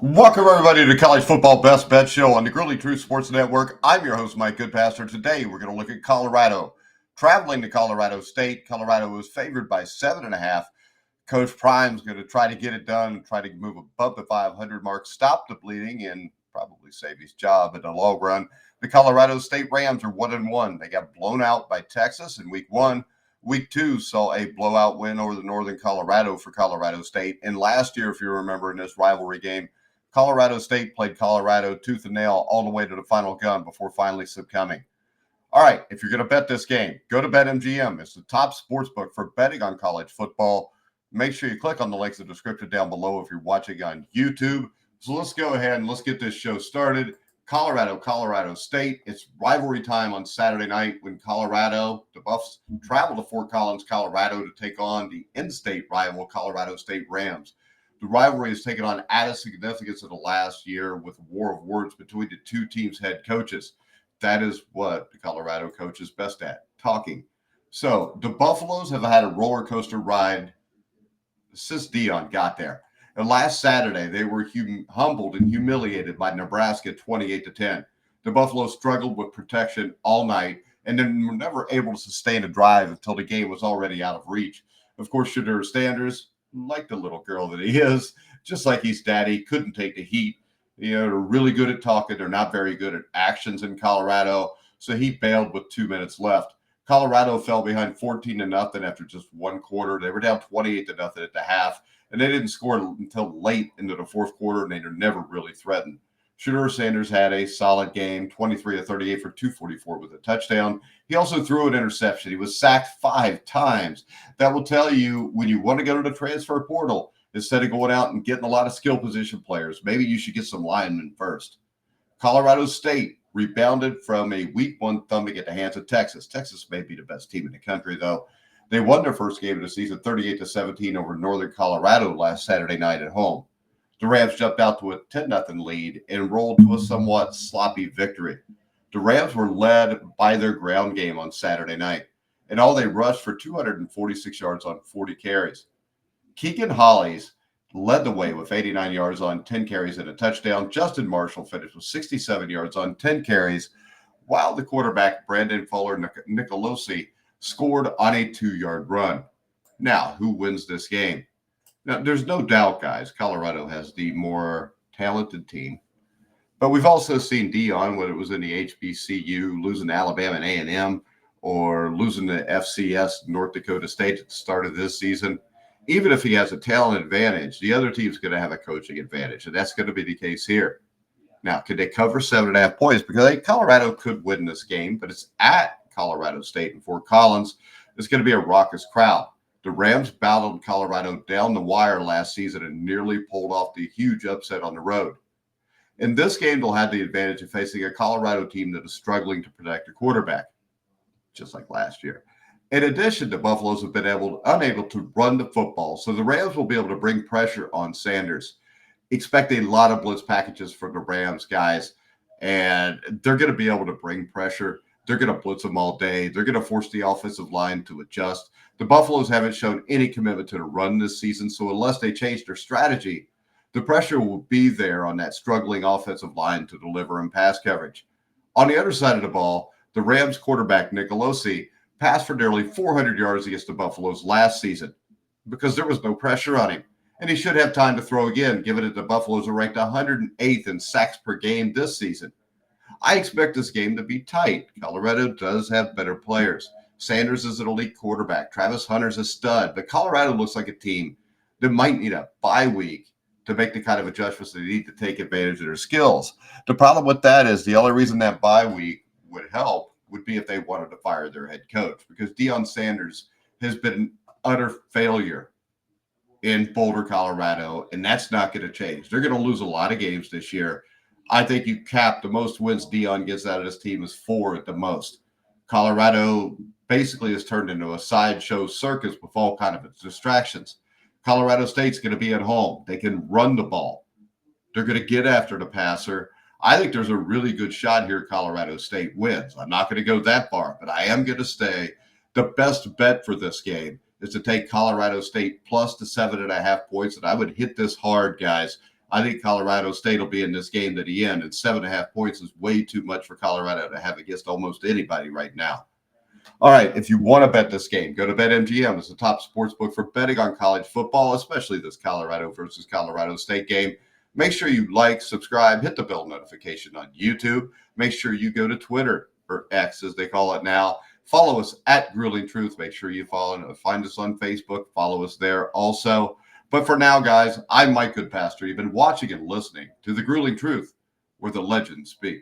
Welcome, everybody, to College Football Best Bet Show on the Grilly True Sports Network. I'm your host, Mike Goodpaster. Today, we're going to look at Colorado. Traveling to Colorado State, Colorado was favored by 7.5. Coach Prime's going to try to get it done, try to move above the 500 mark, stop the bleeding, and probably save his job in the long run. The Colorado State Rams are 1-1. They got blown out by Texas in week 1. Week 2 saw a blowout win over the Northern Colorado for Colorado State. And last year, if you remember, in this rivalry game, Colorado State played Colorado tooth and nail all the way to the final gun before finally succumbing. All right, if you're going to bet this game, go to BetMGM. It's the top sports book for betting on college football. Make sure you click on the links in the description down below if you're watching on YouTube. So let's go ahead and let's get this show started. Colorado State. It's rivalry time on Saturday night when the Buffs, travel to Fort Collins, Colorado to take on the in-state rival Colorado State Rams. The rivalry has taken on added significance in the last year with a war of words between the two teams' head coaches. That is what the Colorado coach is best at, talking. So the Buffaloes have had a roller coaster ride since Deion got there. And last Saturday, they were humbled and humiliated by Nebraska 28-10. The Buffaloes struggled with protection all night and then were never able to sustain a drive until the game was already out of reach. Of course, Shedeur Sanders, like the little girl that he is, just like he's daddy, couldn't take the heat. They're really good at talking. They're not very good at actions in Colorado. So he bailed with 2 minutes left. Colorado fell behind 14-0 after just one quarter. They were down 28-0 at the half, and they didn't score until late into the fourth quarter, and they were never really threatened. Shedeur Sanders had a solid game, 23-38 for 244 with a touchdown. He also threw an interception. He was sacked 5 times. That will tell you when you want to go to the transfer portal, instead of going out and getting a lot of skill position players, maybe you should get some linemen first. Colorado State rebounded from a week 1 thumping at the hands of Texas. Texas may be the best team in the country, though. They won their first game of the season 38-17 over Northern Colorado last Saturday night at home. The Rams jumped out to a 10-0 lead and rolled to a somewhat sloppy victory. The Rams were led by their ground game on Saturday night, and all they rushed for 246 yards on 40 carries. Keegan Hollies led the way with 89 yards on 10 carries and a touchdown. Justin Marshall finished with 67 yards on 10 carries, while the quarterback, Brandon Fuller Nicolosi, scored on a 2-yard run. Now, who wins this game? Now, there's no doubt, guys, Colorado has the more talented team. But we've also seen Deion, whether it was in the HBCU, losing to Alabama and A&M, or losing to FCS, North Dakota State at the start of this season. Even if he has a talent advantage, the other team's going to have a coaching advantage, and that's going to be the case here. Now, could they cover 7.5 points? Because Colorado could win this game, but it's at Colorado State in Fort Collins. It's going to be a raucous crowd. The Rams battled Colorado down the wire last season and nearly pulled off the huge upset on the road. In this game, they'll have the advantage of facing a Colorado team that is struggling to protect a quarterback, just like last year. In addition, the Buffaloes have been unable to run the football, so the Rams will be able to bring pressure on Sanders. Expect a lot of blitz packages from the Rams, guys, and they're going to be able to bring pressure. They're going to blitz them all day. They're going to force the offensive line to adjust. The Buffaloes haven't shown any commitment to the run this season, so unless they change their strategy, the pressure will be there on that struggling offensive line to deliver in pass coverage. On the other side of the ball, the Rams quarterback, Nicolosi, passed for nearly 400 yards against the Buffaloes last season because there was no pressure on him. And he should have time to throw again, given that the Buffaloes are ranked 108th in sacks per game this season. I expect this game to be tight. Colorado does have better players. Sanders is an elite quarterback. Travis Hunter's a stud. But Colorado looks like a team that might need a bye week to make the kind of adjustments they need to take advantage of their skills. The problem with that is the only reason that bye week would help would be if they wanted to fire their head coach, because Deion Sanders has been an utter failure in Boulder, Colorado, and that's not going to change. They're going to lose a lot of games this year. I think you cap the most wins Deion gets out of his team is 4 at the most. Colorado basically has turned into a sideshow circus with all kind of distractions. Colorado State's going to be at home. They can run the ball. They're going to get after the passer. I think there's a really good shot here Colorado State wins. I'm not going to go that far, but I am going to say the best bet for this game is to take Colorado State plus the 7.5 points, and I would hit this hard, guys. I think Colorado State will be in this game to the end, and 7.5 points is way too much for Colorado to have against almost anybody right now. All right, if you want to bet this game, go to BetMGM. It's the top sports book for betting on college football, especially this Colorado versus Colorado State game. Make sure you like, subscribe, hit the bell notification on YouTube. Make sure you go to Twitter, or X as they call it now. Follow us at Grilling Truth. Make sure you find us on Facebook. Follow us there also. But for now, guys, I'm Mike Goodpaster. You've been watching and listening to The Grueling Truth, where the legends speak.